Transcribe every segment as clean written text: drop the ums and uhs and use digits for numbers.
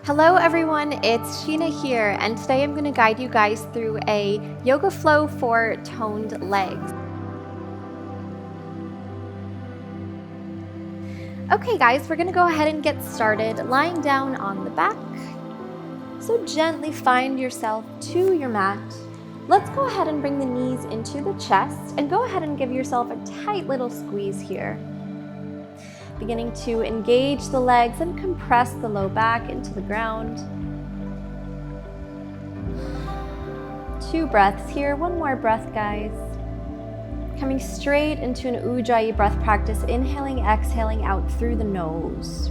Hello everyone, it's Sheena here, and today I'm going to guide you guys through a yoga flow for toned legs. Okay guys, we're going to go ahead and get started lying down on the back. So gently find yourself to your mat. Let's go ahead and bring the knees into the chest and go ahead and give yourself a tight little squeeze here. Beginning to engage the legs and compress the low back into the ground. 2 breaths here, 1 more breath guys. Coming straight into an Ujjayi breath practice, inhaling, exhaling out through the nose.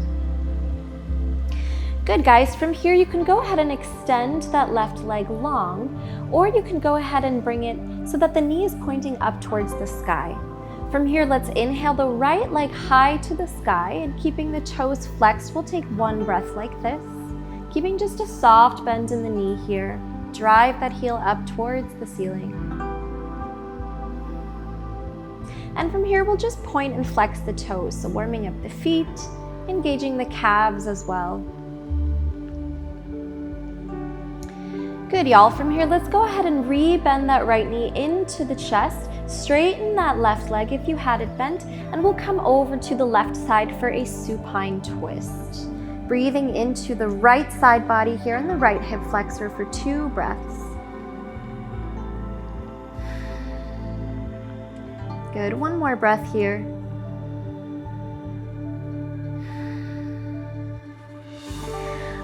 Good guys, from here you can go ahead and extend that left leg long, or you can go ahead and bring it so that the knee is pointing up towards the sky. From here, let's inhale the right leg high to the sky, and keeping the toes flexed, we'll take 1 breath like this. Keeping just a soft bend in the knee here. Drive that heel up towards the ceiling. And from here, we'll just point and flex the toes. So warming up the feet, engaging the calves as well. Good, y'all. From here, let's go ahead and re-bend that right knee into the chest. Straighten that left leg if you had it bent, and we'll come over to the left side for a supine twist. Breathing into the right side body here and the right hip flexor for 2 breaths. Good, 1 more breath here.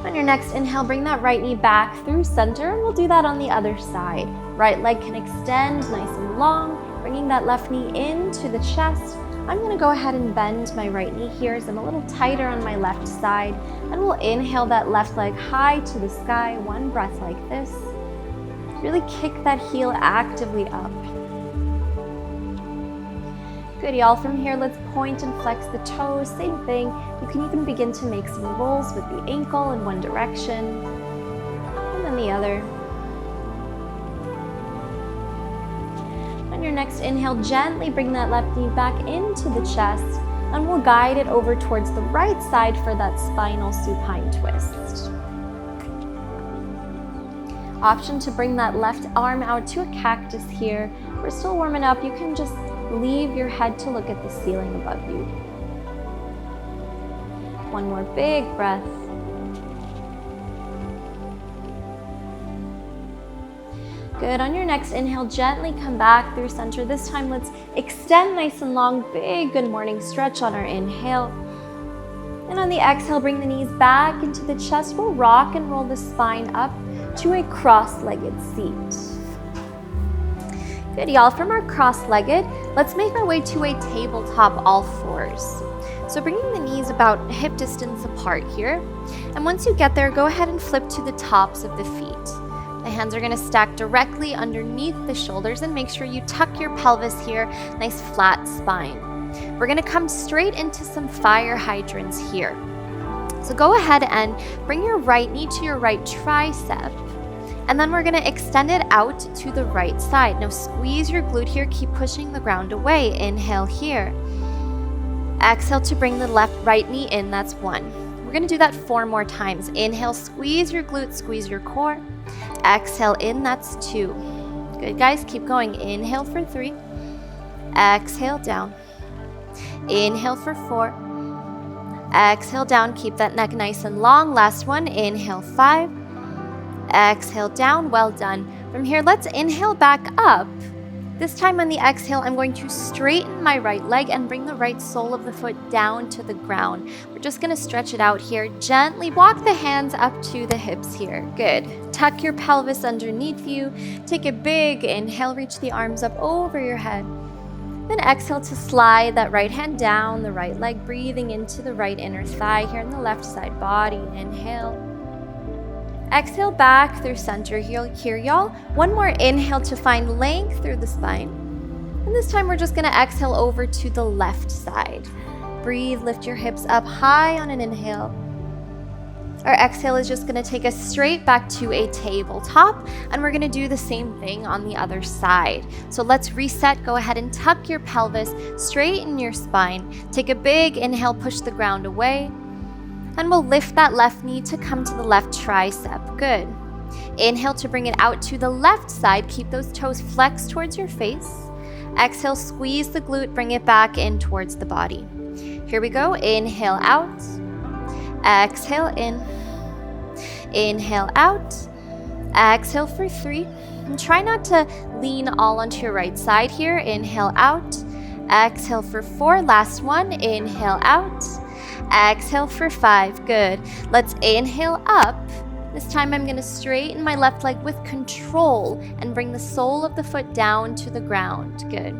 On your next inhale, bring that right knee back through center, and we'll do that on the other side. Right leg can extend nice and long, bringing that left knee into the chest. I'm going to go ahead and bend my right knee here as I'm a little tighter on my left side, and we'll inhale that left leg high to the sky, 1 breath like this. Really kick that heel actively up. Good, y'all. From here, let's point and flex the toes. Same thing. You can even begin to make some rolls with the ankle in one direction and then the other. On your next inhale, gently bring that left knee back into the chest, and we'll guide it over towards the right side for that spinal supine twist. Option to bring that left arm out to a cactus here. We're still warming up. You can just leave your head to look at the ceiling above you. 1 more big breath. Good, on your next inhale, gently come back through center. This time, let's extend nice and long, big good morning stretch on our inhale. And on the exhale, bring the knees back into the chest. We'll rock and roll the spine up to a cross-legged seat. Good, y'all. From our cross-legged, let's make our way to a tabletop all fours. So bringing the knees about hip distance apart here. And once you get there, go ahead and flip to the tops of the feet. The hands are going to stack directly underneath the shoulders, and make sure you tuck your pelvis here, nice flat spine. We're going to come straight into some fire hydrants here. So go ahead and bring your right knee to your right tricep, and then we're going to extend it out to the right side. Now squeeze your glute here, keep pushing the ground away. Inhale here. Exhale to bring the right knee in, that's 1. We're going to do that 4 more times. Inhale, squeeze your glute, squeeze your core. Exhale in, that's 2. Good guys, keep going. Inhale for 3. Exhale down. Inhale for 4. Exhale down, keep that neck nice and long. Last one, inhale 5. Exhale down, well done. From here, let's inhale back up. This time on the exhale, I'm going to straighten my right leg and bring the right sole of the foot down to the ground. We're just going to stretch it out here. Gently walk the hands up to the hips here. Good. Tuck your pelvis underneath you. Take a big inhale, reach the arms up over your head. Then exhale to slide that right hand down the right leg, breathing into the right inner thigh here in the left side body. Inhale. Exhale back through center here, y'all. 1 more inhale to find length through the spine. And this time we're just going to exhale over to the left side. Breathe, lift your hips up high on an inhale. Our exhale is just going to take us straight back to a tabletop, and we're going to do the same thing on the other side. So let's reset. Go ahead and tuck your pelvis, straighten your spine. Take a big inhale, push the ground away. And we'll lift that left knee to come to the left tricep. Good. Inhale to bring it out to the left side. Keep those toes flexed towards your face. Exhale, squeeze the glute, bring it back in towards the body. Here we go. Inhale out. Exhale in. Inhale out. Exhale for 3. And try not to lean all onto your right side here. Inhale out. Exhale for 4. Last one. Inhale out. Exhale for 5. Good. Let's inhale up. This time I'm going to straighten my left leg with control and bring the sole of the foot down to the ground. Good.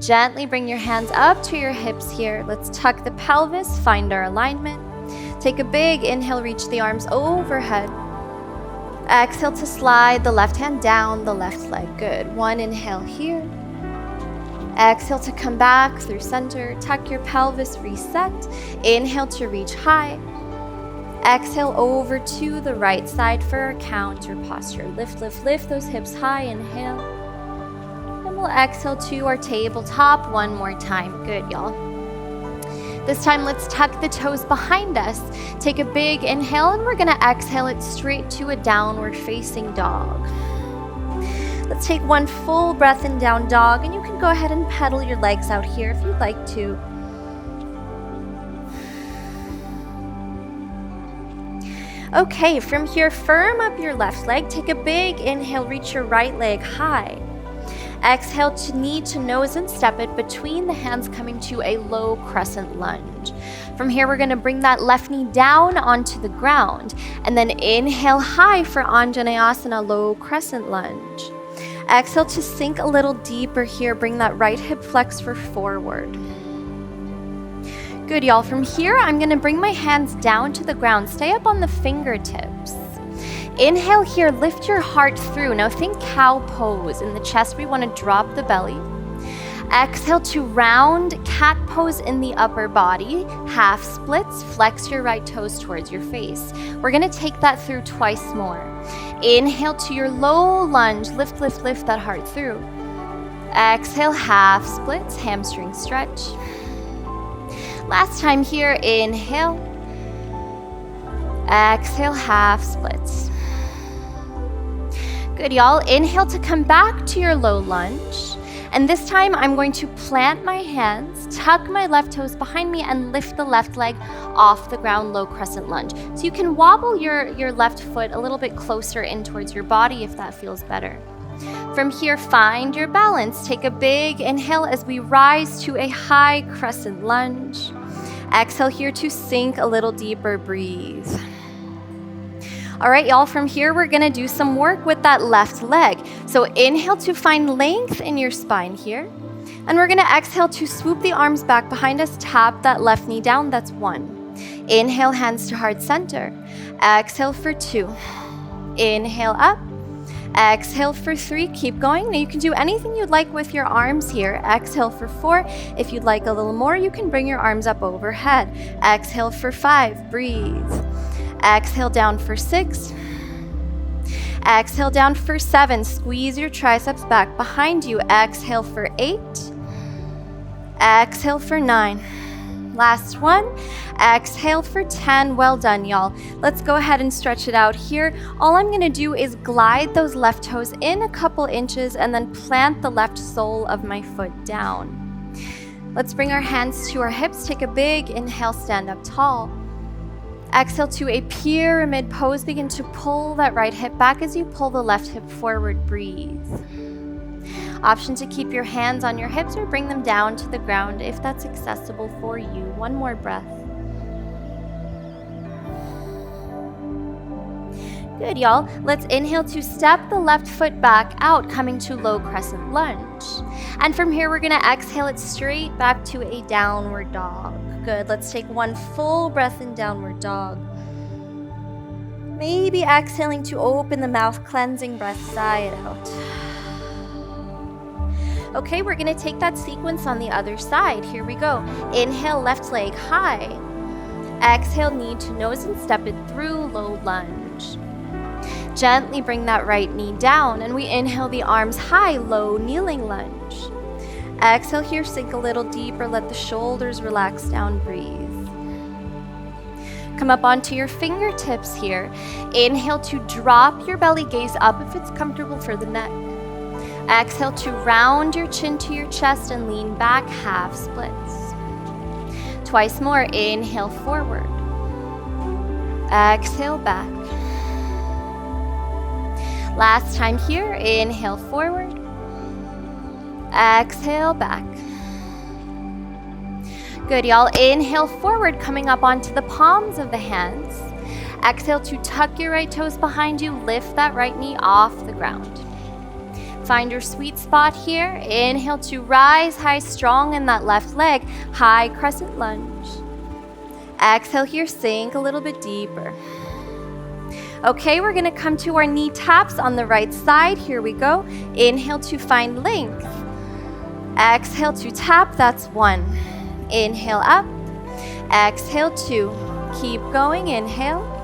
Gently bring your hands up to your hips here. Let's tuck the pelvis, find our alignment. Take a big inhale, reach the arms overhead. Exhale to slide the left hand down the left leg. Good. One inhale here. Exhale to come back through center. Tuck your pelvis, reset. Inhale to reach high. Exhale over to the right side for our counter posture. Lift, lift, lift those hips high. Inhale. And we'll exhale to our tabletop one more time. Good, y'all. This time, let's tuck the toes behind us. Take a big inhale, and we're going to exhale it straight to a downward facing dog. Let's take one full breath in down dog, and you can go ahead and pedal your legs out here if you'd like to. Okay, from here, firm up your left leg. Take a big inhale, reach your right leg high. Exhale to knee to nose and step it between the hands, coming to a low crescent lunge. From here, we're going to bring that left knee down onto the ground, and then inhale high for Anjaneyasana, low crescent lunge. Exhale to sink a little deeper here. Bring that right hip flex for forward. Good, y'all. From here, I'm going to bring my hands down to the ground. Stay up on the fingertips. Inhale here, lift your heart through. Now think cow pose. In the chest, we want to drop the belly. Exhale to round cat pose in the upper body. Half splits, flex your right toes towards your face. We're going to take that through twice more. Inhale to your low lunge. Lift, lift, lift that heart through. Exhale, half splits, hamstring stretch. Last time here, inhale. Exhale, half splits. Good, y'all. Inhale to come back to your low lunge. And this time I'm going to plant my hands, tuck my left toes behind me, and lift the left leg off the ground, low crescent lunge. So you can wobble your left foot a little bit closer in towards your body if that feels better. From here, find your balance. Take a big inhale as we rise to a high crescent lunge. Exhale here to sink a little deeper, breathe. All right, y'all, from here, we're gonna do some work with that left leg. So inhale to find length in your spine here. And we're gonna exhale to swoop the arms back behind us, tap that left knee down, that's 1. Inhale, hands to heart center. Exhale for 2. Inhale up. Exhale for 3, keep going. Now you can do anything you'd like with your arms here. Exhale for 4. If you'd like a little more, you can bring your arms up overhead. Exhale for 5, breathe. Exhale down for 6. Exhale down for 7. Squeeze your triceps back behind you. Exhale for 8. Exhale for 9. Last one. Exhale for 10. Well done, y'all. Let's go ahead and stretch it out here. All I'm going to do is glide those left toes in a couple inches and then plant the left sole of my foot down. Let's bring our hands to our hips. Take a big inhale, stand up tall. Exhale to a pyramid pose. Begin to pull that right hip back as you pull the left hip forward. Breathe. Option to keep your hands on your hips or bring them down to the ground if that's accessible for you. One more breath. Good, y'all. Let's inhale to step the left foot back out, coming to low crescent lunge. And from here, we're going to exhale it straight back to a downward dog. Good. Let's take one full breath in downward dog. Maybe exhaling to open the mouth, cleansing breath, sigh it out. Okay, we're going to take that sequence on the other side. Here we go. Inhale, left leg high. Exhale, knee to nose and step it through, low lunge. Gently bring that right knee down, and we inhale the arms high, low kneeling lunge. Exhale here, sink a little deeper, let the shoulders relax down, breathe. Come up onto your fingertips here. Inhale to drop your belly, gaze up if it's comfortable for the neck. Exhale to round your chin to your chest and lean back, half splits. Twice more. Inhale forward. Exhale back. Last time here. Inhale forward. Exhale back. Good, y'all. Inhale forward, coming up onto the palms of the hands. Exhale to tuck your right toes behind you. Lift that right knee off the ground. Find your sweet spot here. Inhale to rise high, strong in that left leg. High crescent lunge. Exhale here, sink a little bit deeper. Okay, we're gonna come to our knee taps on the right side. Here we go. Inhale to find length. Exhale to tap, that's 1. Inhale up. Exhale 2. Keep going, inhale.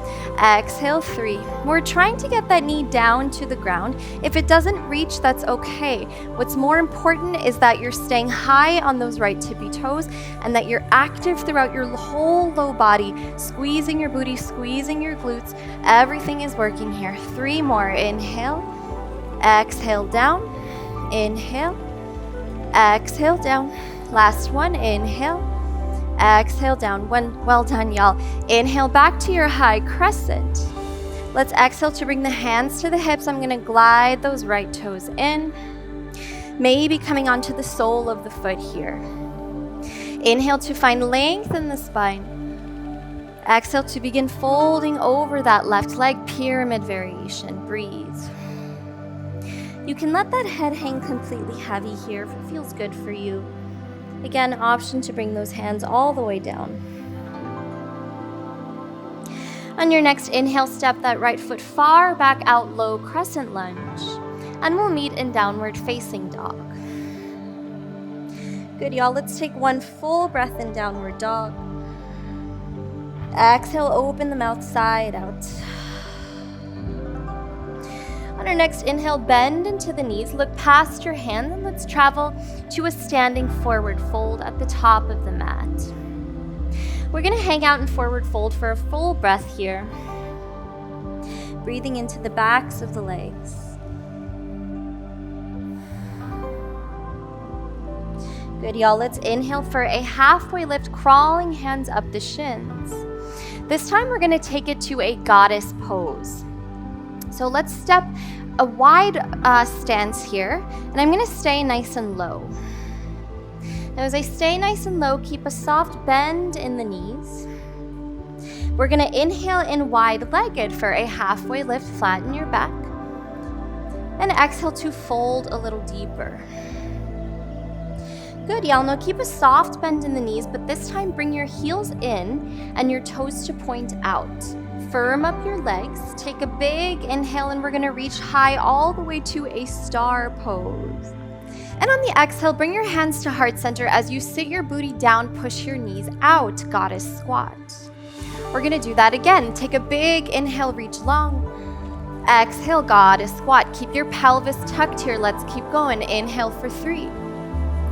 Exhale 3. We're trying to get that knee down to the ground. If it doesn't reach, that's okay. What's more important is that you're staying high on those right tippy toes and that you're active throughout your whole low body, squeezing your booty, squeezing your glutes. Everything is working here. 3 more. Inhale. Exhale down. Inhale. Exhale down. Last one. Inhale. Exhale down. Well done, y'all. Inhale back to your high crescent. Let's exhale to bring the hands to the hips. I'm gonna glide those right toes in. Maybe coming onto the sole of the foot here. Inhale to find length in the spine. Exhale to begin folding over that left leg, pyramid variation. Breathe. You can let that head hang completely heavy here if it feels good for you. Again, option to bring those hands all the way down. On your next inhale, step that right foot far back out, low crescent lunge. And we'll meet in downward facing dog. Good, y'all. Let's take one full breath in downward dog. Exhale, open the mouth side out. On our next inhale, bend into the knees, look past your hand, and let's travel to a standing forward fold at the top of the mat. We're gonna hang out in forward fold for a full breath here. Breathing into the backs of the legs. Good, y'all. Let's inhale for a halfway lift, crawling hands up the shins. This time we're gonna take it to a goddess pose. So let's step a wide stance here, and I'm gonna stay nice and low. Now as I stay nice and low, keep a soft bend in the knees. We're gonna inhale in wide-legged for a halfway lift, flatten your back, and exhale to fold a little deeper. Good, y'all. Now keep a soft bend in the knees, but this time bring your heels in and your toes to point out. Firm up your legs, take a big inhale, and we're gonna reach high all the way to a star pose. And on the exhale, bring your hands to heart center as you sit your booty down, push your knees out, goddess squat. We're gonna do that again. Take a big inhale, reach long. Exhale, goddess squat. Keep your pelvis tucked here. Let's keep going. Inhale for 3.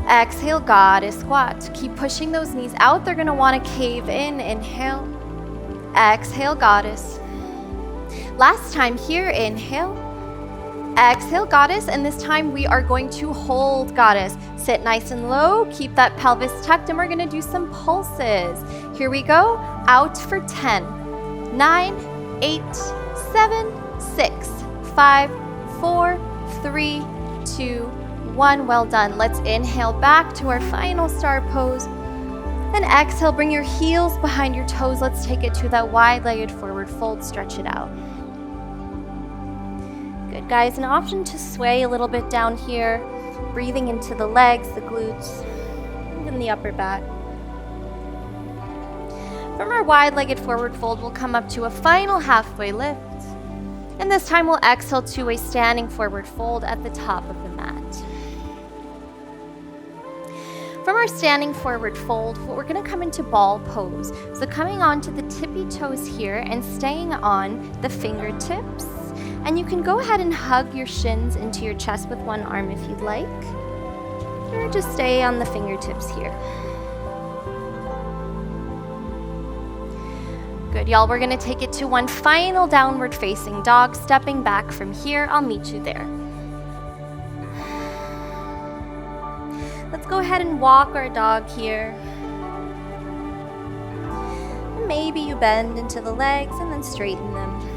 Exhale, goddess squat. Keep pushing those knees out. They're gonna wanna cave in. Inhale. Exhale, goddess. Last time here, inhale. Exhale, goddess, and this time we are going to hold, goddess. Sit nice and low, keep that pelvis tucked, and we're gonna do some pulses. Here we go, out for 10, 9, 8, 7, 6, 5, 4, 3, 2, 1. Well done. Let's inhale back to our final star pose. And exhale, bring your heels behind your toes. Let's take it to that wide-legged forward fold. Stretch it out. Good, guys. An option to sway a little bit down here. Breathing into the legs, the glutes, even the upper back. From our wide-legged forward fold, we'll come up to a final halfway lift. And this time we'll exhale to a standing forward fold at the top of the mat. From our standing forward fold, we're gonna come into ball pose. So coming onto the tippy toes here and staying on the fingertips. And you can go ahead and hug your shins into your chest with one arm if you'd like. Or just stay on the fingertips here. Good, y'all. We're gonna take it to one final downward facing dog. Stepping back from here, I'll meet you there. Let's go ahead and walk our dog here. Maybe you bend into the legs and then straighten them.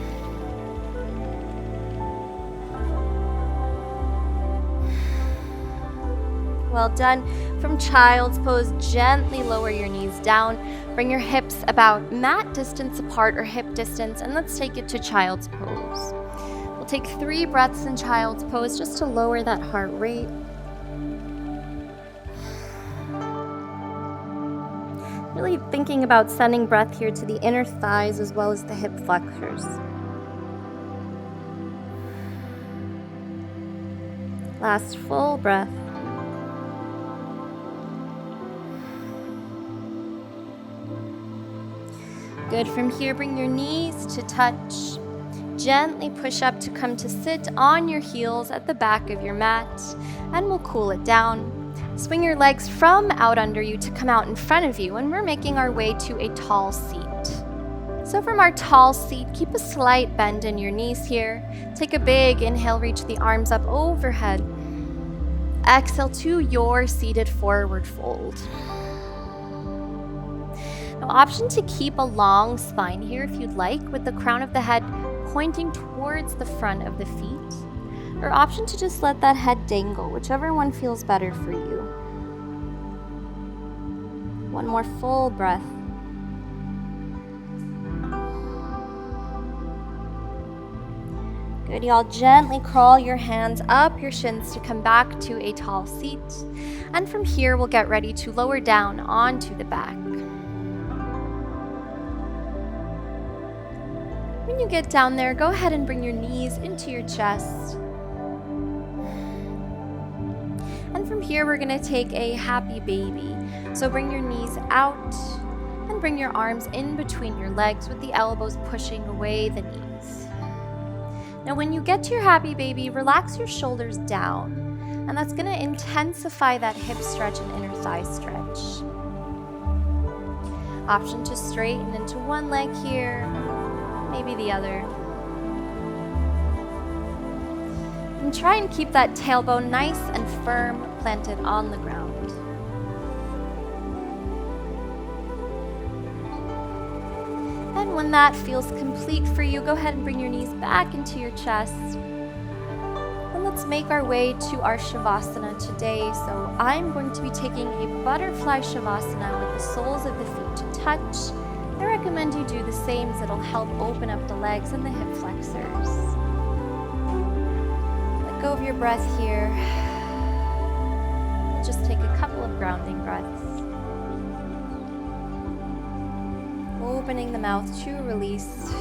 Well done. From child's pose, gently lower your knees down. Bring your hips about mat distance apart or hip distance, and let's take it to child's pose. We'll take 3 breaths in child's pose just to lower that heart rate. Really thinking about sending breath here to the inner thighs as well as the hip flexors. Last full breath. Good. From here, bring your knees to touch. Gently push up to come to sit on your heels at the back of your mat, and we'll cool it down. Swing your legs from out under you to come out in front of you, and we're making our way to a tall seat. So from our tall seat, keep a slight bend in your knees here. Take a big inhale, reach the arms up overhead. Exhale to your seated forward fold. Now, option to keep a long spine here if you'd like, with the crown of the head pointing towards the front of the feet, or option to just let that head dangle, whichever one feels better for you. One more full breath. Good, y'all. Gently crawl your hands up your shins to come back to a tall seat. And from here, we'll get ready to lower down onto the back. When you get down there, go ahead and bring your knees into your chest. And from here, we're gonna take a happy baby. So bring your knees out and bring your arms in between your legs with the elbows pushing away the knees. Now, when you get to your happy baby, relax your shoulders down, and that's gonna intensify that hip stretch and inner thigh stretch. Option to straighten into one leg here, maybe the other. And try and keep that tailbone nice and firm, planted on the ground. And when that feels complete for you, go ahead and bring your knees back into your chest. And let's make our way to our Shavasana today. So I'm going to be taking a butterfly Shavasana with the soles of the feet to touch. I recommend you do the same, as it'll help open up the legs and the hip flexors. Let go of your breath here. We'll just take a couple of grounding breaths. Opening the mouth to release.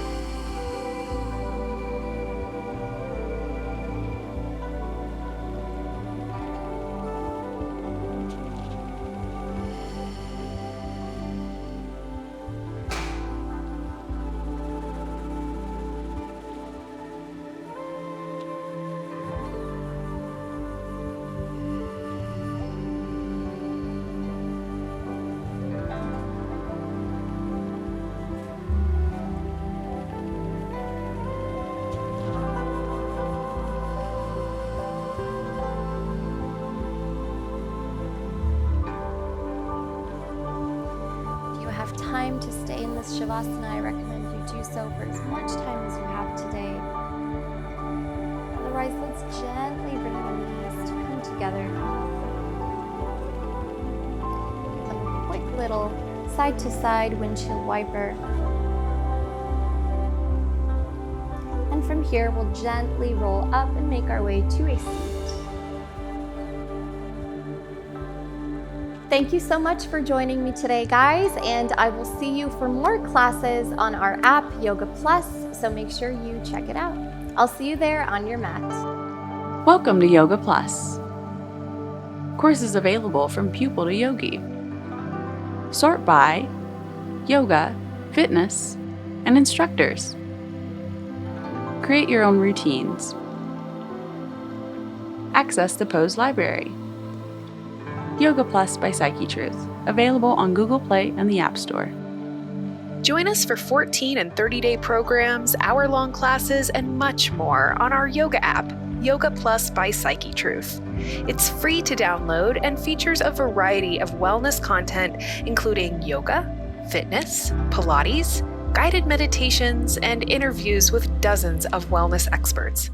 Time to stay in this Shavasana, I recommend you do so for as much time as you have today. Otherwise, let's gently bring the knees to come together. Give them a quick little side to side windshield wiper. And from here, we'll gently roll up and make our way to a seat. Thank you so much for joining me today, guys, and I will see you for more classes on our app, Yoga Plus, so make sure you check it out. I'll see you there on your mat. Welcome to Yoga Plus. Courses available from pupil to yogi. Sort by yoga, fitness, and instructors. Create your own routines. Access the pose library. Yoga Plus by Psychetruth, available on Google Play and the App Store. Join us for 14 and 30-day programs, hour-long classes, and much more on our yoga app, Yoga Plus by Psychetruth. It's free to download and features a variety of wellness content, including yoga, fitness, Pilates, guided meditations, and interviews with dozens of wellness experts.